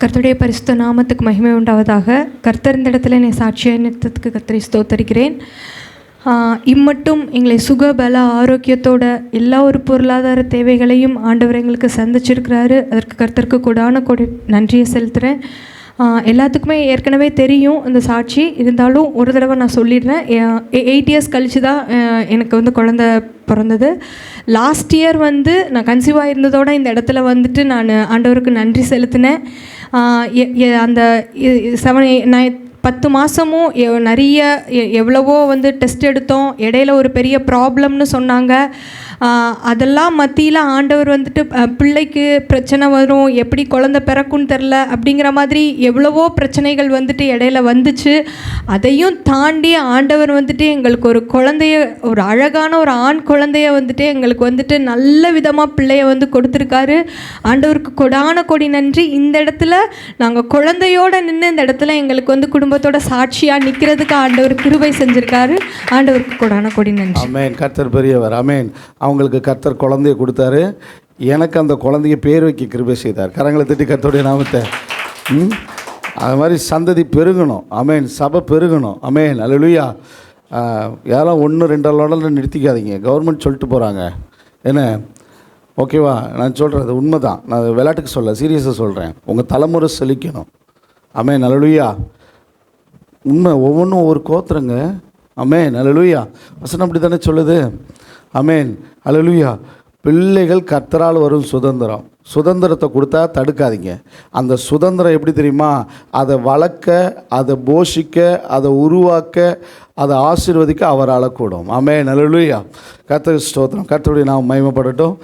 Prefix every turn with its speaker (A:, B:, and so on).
A: கர்த்தருடைய பரிசுத்த நாமத்துக்கு மகிமை உண்டாவதாக. கர்த்தர் இந்த இடத்துல என்னை சாட்சியாக நிறுத்தத்துக்கு கர்த்தரை ஸ்தோத்தரிக்கிறேன். இம்மட்டும் எங்களை சுக பல ஆரோக்கியத்தோட எல்லா ஒரு பொருளாதார தேவைகளையும் ஆண்டவர் எங்களுக்கு சந்திச்சிருக்கிறாரு. அதற்கு கர்த்தருக்கு கொடான கொடி நன்றியை செலுத்துகிறேன். எல்லாத்துக்குமே ஏற்கனவே தெரியும் இந்த சாட்சி, இருந்தாலும் ஒரு தடவை நான் சொல்லிடுறேன். 8 இயர்ஸ் கழித்து தான் எனக்கு வந்து குழந்த பிறந்தது. லாஸ்ட் இயர் வந்து நான் கன்சீவாக இருந்ததோடு இந்த இடத்துல வந்துட்டு நான் ஆண்டவருக்கு நன்றி செலுத்தினேன். அந்த 10 மாதமும் நிறைய எவ்வளவோ வந்து டெஸ்ட் எடுத்தோம். இடையில ஒரு பெரிய ப்ராப்ளம்னு சொன்னாங்க. அதெல்லாம் மத்தியில் ஆண்டவர் வந்துட்டு பிள்ளைக்கு பிரச்சனை வரும், எப்படி குழந்தை பிறக்குன்னு தெரில அப்படிங்கிற மாதிரி எவ்வளவோ பிரச்சனைகள் வந்துட்டு இடையில வந்துச்சு. அதையும் தாண்டி ஆண்டவர் வந்துட்டு எங்களுக்கு ஒரு குழந்தைய, ஒரு அழகான ஒரு ஆண் குழந்தைய வந்துட்டு எங்களுக்கு வந்துட்டு நல்ல விதமாக பிள்ளைய வந்து கொடுத்துருக்காரு. ஆண்டவருக்கு கொடான கொடி நன்றி. இந்த இடத்துல நாங்கள் குழந்தையோடு நின்று இந்த இடத்துல எங்களுக்கு வந்து குடும்பத்தோட சாட்சியாக நிற்கிறதுக்கு ஆண்டவர் கிருபை செஞ்சுருக்காரு. ஆண்டவருக்கு கொடான கொடி நன்றி.
B: ஆமென். கர்த்தர் பெரியவர். ஆமென். அவங்களுக்கு கர்த்தர் குழந்தைய கொடுத்தாரு. எனக்கு அந்த குழந்தைய பேர் வைக்க கிருபை செய்தார். கரங்களை தட்டி கர்த்தருடைய நாமத்தை. அது மாதிரி சந்ததி பெருகணும். ஆமென். சபை பெருகணும். ஆமென். அல்லேலூயா. யாரெல்லாம் 1-2 நிறுத்திக்காதீங்க. கவர்மெண்ட் சொல்லிட்டு போகிறாங்க என்ன, ஓகேவா? நான் சொல்கிறது உண்மை தான். நான் விளையாட்டுக்கு சொல்ல, சீரியஸாக சொல்கிறேன். உங்கள் தலைமுறை செழிக்கணும். ஆமென். அல்லேலூயா. உண்மை. ஒவ்வொன்றும் ஒவ்வொரு கோத்திரங்க. ஆமென். அல்லேலூயா. வசனம் அப்படி தானே சொல்லுது. ஆமென். அல்லேலூயா. பிள்ளைகள் கர்த்தரால் வரும் சுதந்திரம். சுதந்திரத்தை கொடுத்தா தடுக்காதீங்க. அந்த சுதந்திரம் எப்படி தெரியுமா? அதை வளர்க்க, அதை போஷிக்க, அதை உருவாக்க, அதை ஆசீர்வதிக்க அவரால் கூடும். ஆமென். அல்லேலூயா. கர்த்தருக்கு ஸ்தோத்திரம். கர்த்தருடைய நாம் மகிமைப்படட்டும்.